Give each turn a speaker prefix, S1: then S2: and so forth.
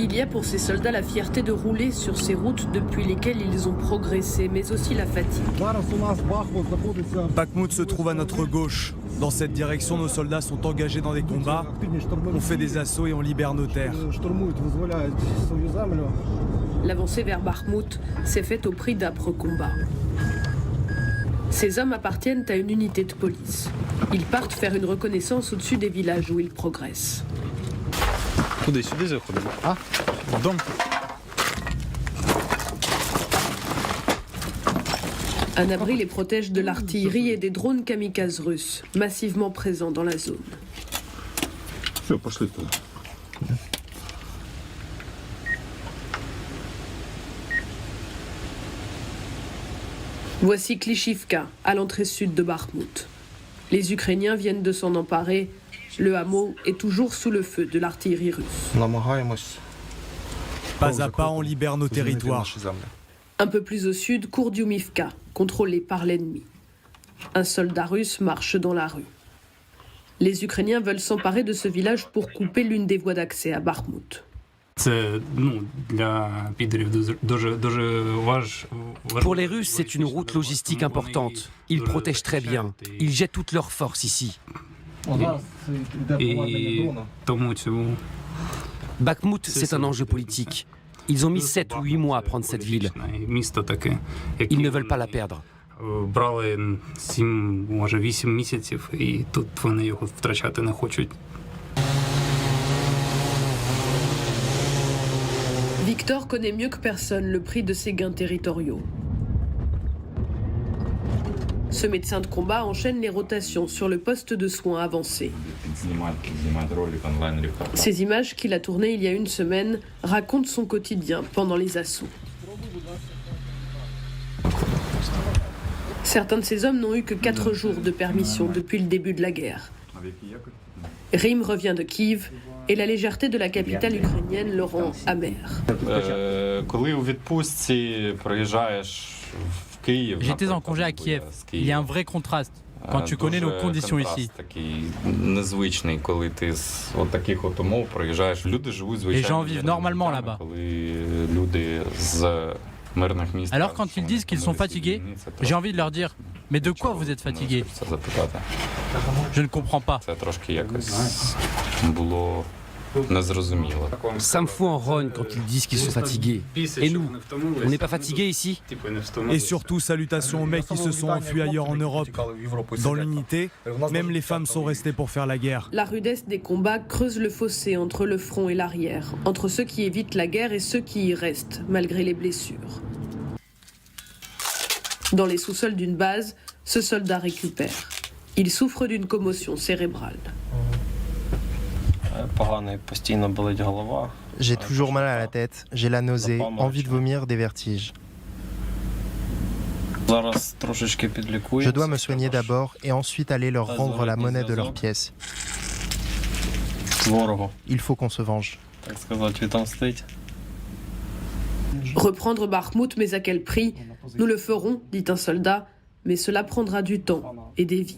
S1: Il y a pour ces soldats la fierté de rouler sur ces routes depuis lesquelles ils ont progressé, mais aussi la fatigue.
S2: Bakhmout se trouve à notre gauche. Dans cette direction, nos soldats sont engagés dans des combats. On fait des assauts et on libère nos terres.
S1: L'avancée vers Bakhmout s'est faite au prix d'âpres combats. Ces hommes appartiennent à une unité de police. Ils partent faire une reconnaissance au-dessus des villages où ils progressent.
S3: Куди-сюди заходимо? В дом.
S1: Un abri les protège de l'artillerie et des drones kamikazes russes, massivement présents dans la zone.
S3: Все, пошли туда.
S1: Voici Klishivka, à l'entrée sud de Bakhmout. Les Ukrainiens viennent de s'en emparer. Le hameau est toujours sous le feu de l'artillerie russe.
S2: Pas à pas, on libère nos territoires.
S1: Un peu plus au sud, Kourdiumivka, contrôlé par l'ennemi. Un soldat russe marche dans la rue. Les Ukrainiens veulent s'emparer de ce village pour couper l'une des voies d'accès à Bakhmout.
S4: Pour les Russes, c'est une route logistique importante. Ils protègent très bien. Ils jettent toutes leurs forces ici. Bakhmout, c'est un enjeu politique. Ils ont mis 7 ou 8 mois à prendre cette ville. Ils ne veulent pas la perdre.
S1: Victor connaît mieux que personne le prix de ses gains territoriaux. Ce médecin de combat enchaîne les rotations sur le poste de soins avancé. Ces images qu'il a tournées il y a une semaine racontent son quotidien pendant les assauts. Certains de ces hommes n'ont eu que 4 jours de permission depuis le début de la guerre. Rim revient de Kiev et la légèreté de la capitale ukrainienne le rend amer.
S5: J'étais en congé à Kiev. Il y a un vrai contraste quand tu connais nos conditions ici. Les gens vivent normalement là-bas. Alors quand ils disent qu'ils sont fatigués, j'ai envie de leur dire « Mais de quoi vous êtes fatigués ?» Je ne comprends pas.
S4: Ça me fout en rogne quand ils disent qu'ils sont fatigués. Et nous, on n'est pas fatigués ici?
S2: Et surtout, salutations aux mecs qui se sont enfuis ailleurs en Europe. Dans l'unité, même les femmes sont restées pour faire la guerre.
S1: La rudesse des combats creuse le fossé entre le front et l'arrière, entre ceux qui évitent la guerre et ceux qui y restent, malgré les blessures. Dans les sous-sols d'une base, ce soldat récupère. Il souffre d'une commotion cérébrale.
S6: J'ai toujours mal à la tête, j'ai la nausée, envie de vomir, des vertiges. Je dois me soigner d'abord et ensuite aller leur rendre la monnaie de leurs pièces. Il faut qu'on se venge.
S1: Reprendre Bakhmout, mais à quel prix? Nous le ferons, dit un soldat, mais cela prendra du temps et des vies.